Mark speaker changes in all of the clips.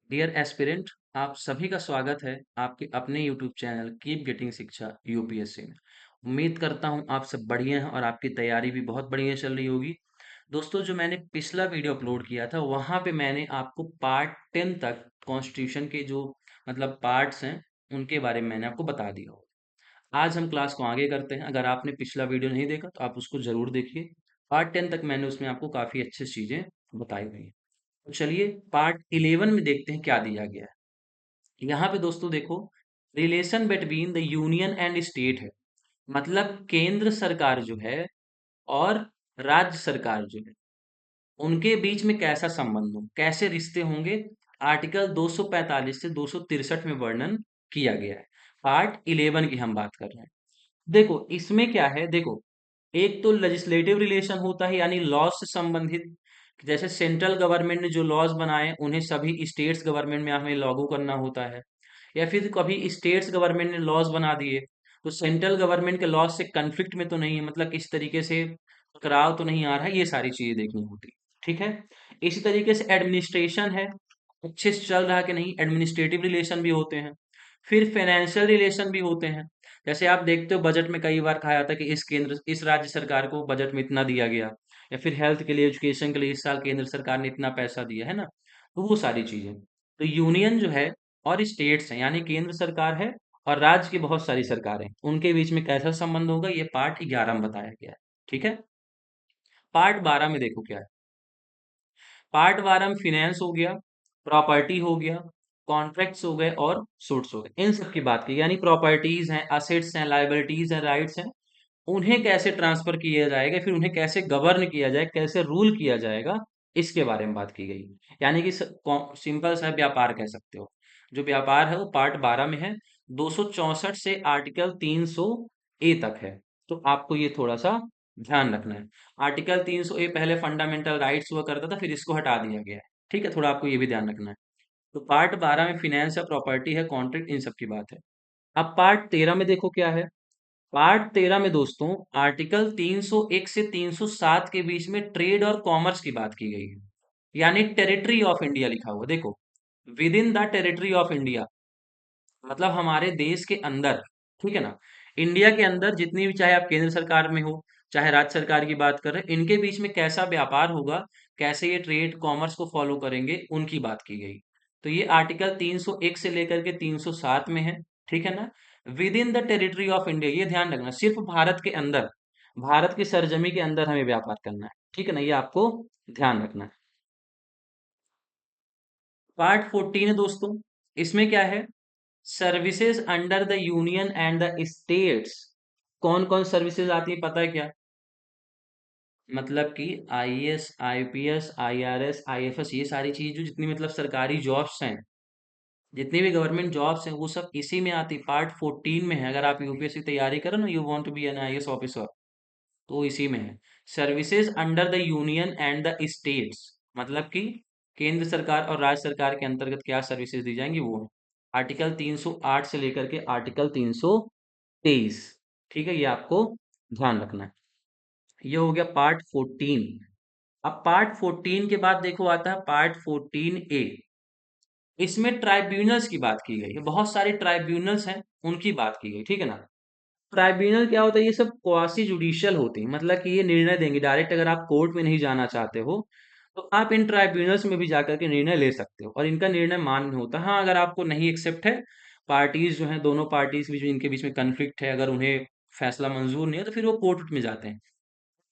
Speaker 1: Dear aspirant, आप सभी का स्वागत है आपके अपने यूट्यूब चैनल कीप गेटिंग शिक्षा यूपीएससी में। उम्मीद करता हूं आप सब बढ़िया हैं और आपकी तैयारी भी बहुत बढ़िया चल रही होगी। दोस्तों, जो मैंने पिछला वीडियो अपलोड किया था वहां पे मैंने आपको पार्ट 10 तक कॉन्स्टिट्यूशन के जो पार्ट्स हैं उनके बारे में मैंने आपको बता दिया हो। आज हम क्लास को आगे करते हैं। अगर आपने पिछला वीडियो नहीं देखा तो आप उसको जरूर देखिए। पार्ट 10 तक मैंने उसमें आपको काफी अच्छी चीजें बताई हुई हैं। तो चलिए पार्ट 11 में देखते हैं क्या दिया गया है। यहाँ पे दोस्तों देखो, relation between the union and state है। मतलब केंद्र सरकार जो है और राज्य सरकार जो है उनके बीच में कैसा संबंध हो, कैसे रिश्ते होंगे, आर्टिकल 245 से 263 में वर्णन किया गया है। पार्ट 11 की हम बात कर रहे हैं। देखो इसमें क्या है, देखो एक तो लेजिस्लेटिव रिलेशन होता है यानी लॉज से संबंधित। जैसे सेंट्रल गवर्नमेंट ने जो लॉज बनाए उन्हें सभी स्टेट्स गवर्नमेंट में हमें लागू करना होता है। या फिर कभी स्टेट्स गवर्नमेंट ने लॉज बना दिए तो सेंट्रल गवर्नमेंट के लॉज से कन्फ्लिक्ट में तो नहीं है, मतलब किस तरीके से टकराव तो नहीं आ रहा है, ये सारी चीजें देखनी होती है। ठीक है। इसी तरीके से एडमिनिस्ट्रेशन है, अच्छे से चल रहा है कि नहीं, एडमिनिस्ट्रेटिव रिलेशन भी होते हैं। फिर फाइनेंशियल रिलेशन भी होते हैं। जैसे आप देखते हो बजट में कई बार कहा जाता है कि इस राज्य सरकार को बजट में इतना दिया गया, या फिर हेल्थ के लिए, एजुकेशन के लिए इस साल केंद्र सरकार ने इतना पैसा दिया है ना। तो वो सारी चीजें, तो यूनियन जो है और स्टेट्स हैं यानी केंद्र सरकार है और राज्य की बहुत सारी सरकारें, उनके बीच में कैसा संबंध होगा ये पार्ट 11 में बताया गया है। ठीक है। पार्ट 12 में देखो क्या है। पार्ट 12 में फिनेंस हो गया, प्रॉपर्टी हो गया, कॉन्ट्रैक्ट्स हो गए और सूट्स हो गए, इन सब की बात की। यानी प्रॉपर्टीज हैं, असेट्स हैं, लाइबिलिटीज हैं, राइट्स हैं, उन्हें कैसे ट्रांसफर किया जाएगा, फिर उन्हें कैसे गवर्न किया जाए, कैसे रूल किया जाएगा, इसके बारे में बात की गई। यानी कि सिंपल सा व्यापार कह सकते हो। जो व्यापार है वो पार्ट 12 में है। 264 से आर्टिकल 300 ए तक है। तो आपको ये थोड़ा सा ध्यान रखना है। आर्टिकल 300 ए पहले फंडामेंटल राइट्स हुआ करता था, फिर इसको हटा दिया गया है। ठीक है, थोड़ा आपको ये भी ध्यान रखना है। तो पार्ट 12 में फिनेंस है, प्रॉपर्टी है, कॉन्ट्रैक्ट, इन सब की बात है। अब पार्ट 13 में देखो क्या है। पार्ट 13 में दोस्तों आर्टिकल 301 से 307 के बीच में ट्रेड और कॉमर्स की बात की गई है। यानी टेरिटरी ऑफ इंडिया लिखा हुआ देखो, with in the territory of India, मतलब हमारे देश के अंदर। ठीक है ना। इंडिया के अंदर जितनी भी, चाहे आप केंद्र सरकार में हो चाहे राज्य सरकार की बात कर रहे हैं, इनके बीच में कैसा व्यापार होगा, कैसे ये ट्रेड कॉमर्स को फॉलो करेंगे, उनकी बात की गई। तो ये आर्टिकल 301 से लेकर के 307 में है। ठीक है ना। With in the territory of India, ये ध्यान रखना, सिर्फ भारत के अंदर, भारत की सरजमी के अंदर हमें व्यापार करना है। ठीक है ना, ये आपको ध्यान रखना है। पार्ट 14 है दोस्तों। इसमें क्या है, services under the union and the states. कौन कौन सर्विसेज आती है पता है क्या? मतलब कि आईएएस, आईपीएस, आईआरएस, आईएफएस, ये सारी चीज जो जितनी सरकारी जॉब्स हैं, जितनी भी गवर्नमेंट जॉब्स हैं, वो सब इसी में आती, पार्ट 14 में है। अगर आप यूपीएससी तैयारी करो ना, you want to be an IAS officer, तो इसी में है। Services under the union and the states, मतलब कि केंद्र सरकार और राज्य सरकार के अंतर्गत क्या सर्विसेज दी जाएंगी, वो है आर्टिकल 308 से लेकर के आर्टिकल 323। ठीक है, ये आपको ध्यान रखना है। ये हो गया पार्ट 14। अब पार्ट 14 के बाद देखो आता है पार्ट 14 ए। इसमें ट्राइब्यूनल्स की बात की गई है, बहुत सारे ट्राइब्यूनल्स हैं, उनकी बात की गई। ठीक है ना। ट्राइब्यूनल क्या होता है, ये सब क्वासी जुडिशियल होते हैं, मतलब कि ये निर्णय देंगे डायरेक्ट। अगर आप कोर्ट में नहीं जाना चाहते हो तो आप इन ट्राइब्यूनल्स में भी जाकर के निर्णय ले सकते हो और इनका निर्णय मान्य होता है। हाँ, अगर आपको नहीं एक्सेप्ट है, पार्टीज जो हैं, दोनों पार्टीज बीच में, इनके बीच में कन्फ्लिक्ट है, अगर उन्हें फैसला मंजूर नहीं है तो फिर वो कोर्ट में जाते हैं।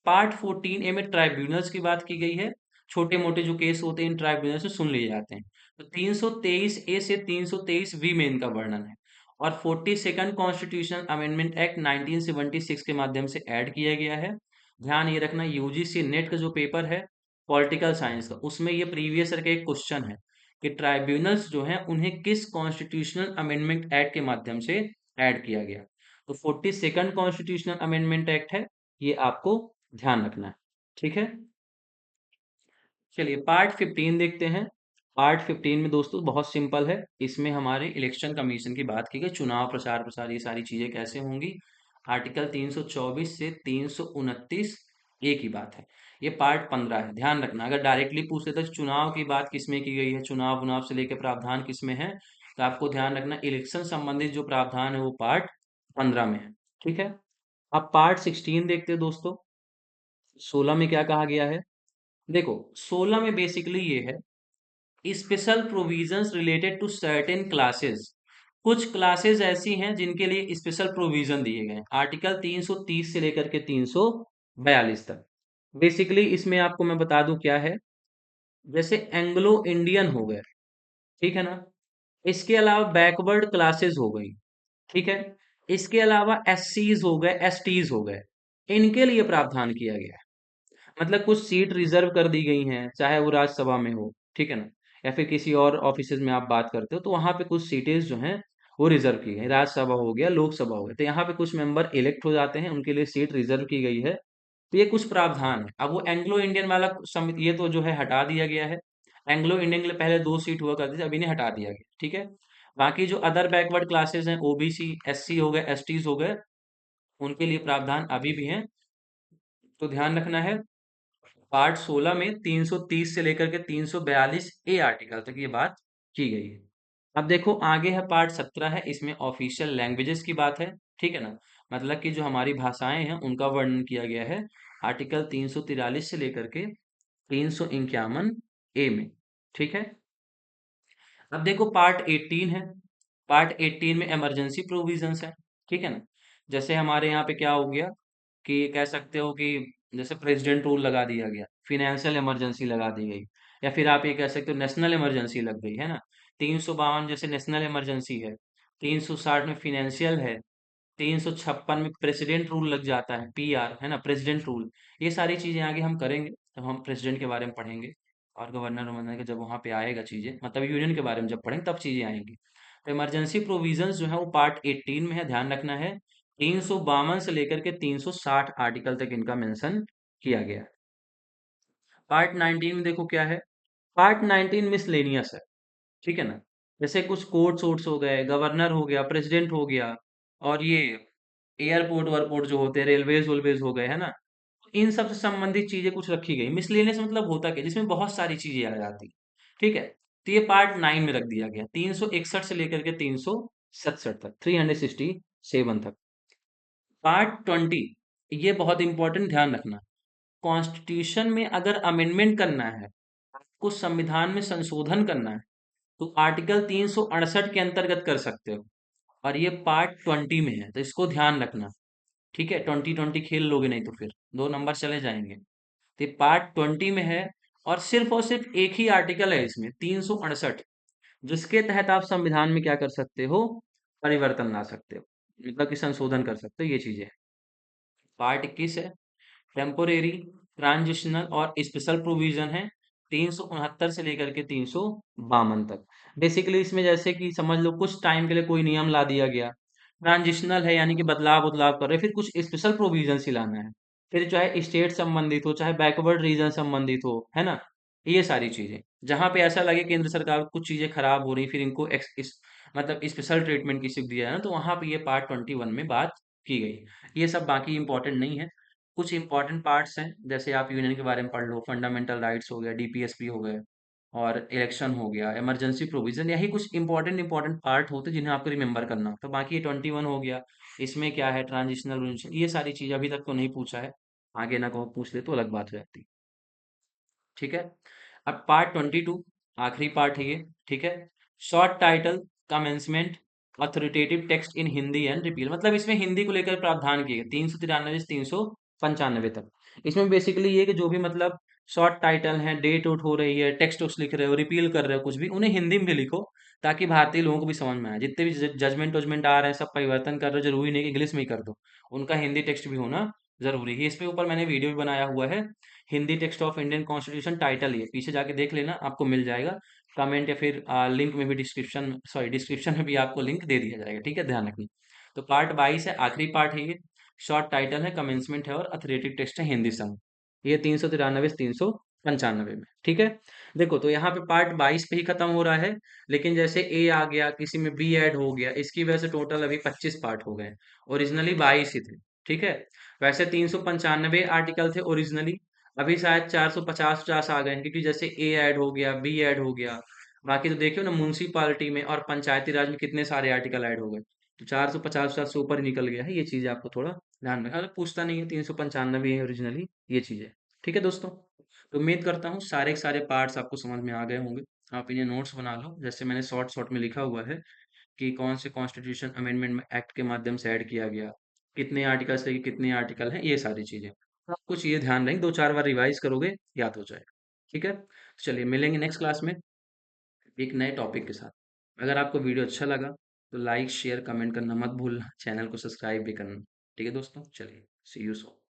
Speaker 1: पार्ट 14 ए में ट्राइब्यूनल्स की बात की गई है। छोटे मोटे जो केस होते हैं इन ट्राइब्यूनल्स में सुन लिए जाते हैं। तो 323 ए से 323 बी में इनका वर्णन है। और 42nd कॉन्स्टिट्यूशनल अमेंडमेंट एक्ट 1976 के माध्यम से ऐड किया गया है। ध्यान ये रखना, यूजीसी नेट का जो पेपर है पॉलिटिकल साइंस का, उसमें ये प्रीवियस ईयर का एक क्वेश्चन है कि ट्राइब्यूनल्स जो हैं उन्हें किस कॉन्स्टिट्यूशनल अमेंडमेंट एक्ट के माध्यम से ऐड किया गया। तो 42nd कॉन्स्टिट्यूशनल अमेंडमेंट एक्ट है, ये आपको ध्यान रखना है। ठीक है। चलिए पार्ट 15 देखते हैं। पार्ट 15 में दोस्तों बहुत सिंपल है, इसमें हमारे इलेक्शन कमीशन की बात की गई, चुनाव प्रचार प्रसार ये सारी चीजें कैसे होंगी। आर्टिकल 324 से 329 एक ही बात है। ये पार्ट 15 है, ध्यान रखना। अगर डायरेक्टली पूछ लेते तो चुनाव की बात किसमें की गई है, चुनाव उनाव से लेकर प्रावधान किसमें है, तो आपको ध्यान रखना इलेक्शन संबंधित जो प्रावधान है वो पार्ट 15 में है। ठीक है। अब पार्ट 16 देखते हैं दोस्तों। 16 में क्या कहा गया है? देखो, 16 में बेसिकली ये है, special provisions related to certain classes. कुछ क्लासेस ऐसी हैं जिनके लिए स्पेशल प्रोविजन दिए गए हैं, आर्टिकल 330 से लेकर के 342 तक। बेसिकली इसमें आपको मैं बता दूं क्या है। जैसे एंग्लो इंडियन हो गए, ठीक है ना। इसके अलावा बैकवर्ड क्लासेस हो गई, ठीक है। इसके अलावा एससीज हो गए, एसटीज हो गए, इनके लिए प्रावधान किया गया है। मतलब कुछ सीट रिजर्व कर दी गई हैं, चाहे वो राज्यसभा में हो, ठीक है ना, या फिर किसी और ऑफिस में आप बात करते हो, तो वहां पे कुछ सीटें जो हैं वो रिजर्व की गई। राज्यसभा हो गया, लोकसभा हो गया, तो यहाँ पे कुछ मेंबर इलेक्ट हो जाते हैं, उनके लिए सीट रिजर्व की गई है। तो ये कुछ प्रावधान है। अब वो एंग्लो इंडियन वाला समिति, ये तो जो है हटा दिया गया है। एंग्लो इंडियन के लिए पहले 2 सीट हुआ करती थी, अभी इन्हें हटा दिया गया, ठीक है। बाकी जो अदर बैकवर्ड क्लासेस हैं, ओबीसी, एससी हो गए, एसटीज हो गए, उनके लिए प्रावधान अभी भी हैं। तो ध्यान रखना है, पार्ट 16 में 330 से लेकर के 342 ए आर्टिकल तक ये बात की गई है। अब देखो आगे है पार्ट 17 है, इसमें ऑफिशियल लैंग्वेजेस की बात है, ठीक है ना। मतलब कि जो हमारी भाषाएं हैं उनका वर्णन किया गया है, आर्टिकल 343 से लेकर के 351 ए में, ठीक है। अब देखो पार्ट 18 है। पार्ट 18 में इमरजेंसी प्रोविजंस है, ठीक है ना। जैसे हमारे यहाँ पे क्या हो गया कि कह सकते हो कि जैसे प्रेसिडेंट रूल लगा दिया गया, फिनेंशियल इमरजेंसी लगा दी गई, या फिर आप ये कह सकते हो नेशनल इमरजेंसी लग गई है ना। 352 जैसे नेशनल इमरजेंसी है, 360 में फिनेंशियल है, 356 में प्रेसिडेंट रूल लग जाता है, पीआर है ना, प्रेसिडेंट रूल। ये सारी चीजें आगे हम करेंगे जब हम प्रेसिडेंट के बारे में पढ़ेंगे, और गवर्नर ववर्नर के जब वहां पे आएगा चीजें, मतलब यूनियन के बारे में जब पढ़ेंगे तब चीजें आएंगी। तो इमरजेंसी प्रोविजंस जो है वो पार्ट 18 में है, ध्यान रखना है। 352 से लेकर के 360 आर्टिकल तक इनका मेंशन किया गया है। पार्ट 19 में देखो क्या है। पार्ट 19 मिसलेनियस है, ठीक है ना। जैसे कुछ कोर्ट्स वोर्ट्स हो गए, गवर्नर हो गया, प्रेसिडेंट हो गया, और ये एयरपोर्ट वायरपोर्ट जो होते हैं, रेलवेज वेलवेज हो गए, है ना। इन सब से संबंधित चीजें कुछ रखी गई। मिसलेनियस मतलब होता क्या, जिसमें बहुत सारी चीजें आ जाती, ठीक है। तो ये पार्ट 9 में रख दिया गया, 361 से लेकर के 367 तक, 367 तक। पार्ट 20, ये बहुत इंपॉर्टेंट, ध्यान रखना। कॉन्स्टिट्यूशन में अगर अमेंडमेंट करना है, कुछ संविधान में संशोधन करना है, तो आर्टिकल 368 के अंतर्गत कर सकते हो। और ये पार्ट 20 में है, तो इसको ध्यान रखना, ठीक है। 2020 खेल लोगे नहीं तो फिर 2 नंबर चले जाएंगे। तो ये पार्ट 20 में है, और सिर्फ एक ही आर्टिकल है इसमें, 368, जिसके तहत आप संविधान में क्या कर सकते हो, परिवर्तन ला सकते हो, मतलब कि संशोधन कर सकते हो, ये चीजें। पार्ट 21 है, टेम्पोरेरी, ट्रांजिशनल और स्पेशल प्रोविजन है, 369 से लेकर के 352 तक। बेसिकली इसमें जैसे कि समझ लो कुछ टाइम के लिए कोई नियम ला दिया गया, ट्रांजिशनल है यानी कि बदलाव बदलाव कर रहे, फिर कुछ स्पेशल प्रोविजन ही लाना है, फिर चाहे स्टेट संबंधित हो, चाहे बैकवर्ड रीजन संबंधित हो, है ना। ये सारी चीजें जहां पे ऐसा लगे केंद्र सरकार को कुछ चीजें खराब हो रही, फिर इनको मतलब स्पेशल ट्रीटमेंट किसी को दिया है ना, तो वहां पे ये पार्ट 21 में बात की गई। ये सब बाकी इंपॉर्टेंट नहीं है। कुछ इंपॉर्टेंट पार्ट्स हैं, जैसे आप यूनियन के बारे में पढ़ लो, फंडामेंटल राइट्स हो गया, डीपीएसपी हो गए, और इलेक्शन हो गया, इमरजेंसी प्रोविजन, यही कुछ इंपॉर्टेंट इंपॉर्टेंट पार्ट होते हैं जिन्हें आपको रिमेंबर करना होता है। बाकी ये 21 हो गया, इसमें क्या है, ट्रांजिशनल, ये सारी चीज अभी तक तो नहीं पूछा है, आगे ना कहो पूछ ले तो अलग बात हो जाती, ठीक है। अब पार्ट 22, आखिरी पार्ट है ये, ठीक है। Short title, commencement, authoritative text in Hindi and repeal, मतलब इसमें हिंदी को लेकर प्रावधान किए गए 393 से 395 तक। इसमें बेसिकली ये कि जो भी मतलब शॉर्ट टाइटल है, डेट उट हो रही है, टेक्स्ट उस लिख रहे हो, रिपील कर रहे हो, कुछ भी उन्हें हिंदी में भी लिखो, ताकि भारतीय लोगों को भी समझ में आए। जितने भी जजमेंट वजमेंट आ रहे हैं, सब परिवर्तन कर रहे हो, जरूरी नहीं कि इंग्लिश में ही कर दो, उनका हिंदी टेक्स्ट भी होना जरूरी है। इस पे ऊपर मैंने वीडियो भी बनाया हुआ है, Hindi text of Indian constitution title, ये पीछे जाके देख लेना, आपको मिल जाएगा। कमेंट या फिर लिंक में भी, डिस्क्रिप्शन में भी आपको लिंक दे दिया जाएगा, ठीक है, ध्यान रखना। तो पार्ट 22 है, आखिरी पार्ट है ये। शॉर्ट टाइटल है, कमेंसमेंट है, और अथॉरिटेटिव टेक्स्ट है हिंदी सम। ये 393 से 395 में, ठीक है। देखो तो यहाँ पे पार्ट 22 पे ही खत्म हो रहा है, लेकिन जैसे ए आ गया, किसी में बी ऐड हो गया, इसकी वजह से टोटल अभी 25 पार्ट हो गए। ओरिजिनली 22 ही थे, ठीक है। वैसे 395 आर्टिकल थे ओरिजिनली, अभी शायद 450 आ गए हैं, क्योंकि जैसे ए ऐड हो गया, बी ऐड हो गया। बाकी तो देखियो ना, म्यूनसिपालिटी में और पंचायती राज में कितने सारे आर्टिकल ऐड हो गए। तो 450 से ऊपर ही निकल गया है, ये चीज आपको थोड़ा ध्यान रखना। अगर पूछता नहीं है, 395 है ओरिजिनली, ये चीज है। ठीक है दोस्तों, तो उम्मीद करता हूँ सारे के सारे पार्ट्स आपको समझ में आ गए होंगे। आप इन्हें नोट्स बना लो, जैसे मैंने शॉर्ट शॉर्ट में लिखा हुआ है कि कौन से कॉन्स्टिट्यूशन अमेंडमेंट में एक्ट के माध्यम से ऐड किया गया, कितने आर्टिकल से कितने आर्टिकल हैं, ये सारी चीजें। तो आप कुछ ये ध्यान रखें, 2-4 बार रिवाइज करोगे याद हो जाएगा। ठीक है, तो चलिए मिलेंगे नेक्स्ट क्लास में एक नए टॉपिक के साथ। अगर आपको वीडियो अच्छा लगा तो लाइक शेयर कमेंट करना मत भूलना, चैनल को सब्सक्राइब भी करना। ठीक है दोस्तों, चलिए सी यू सून।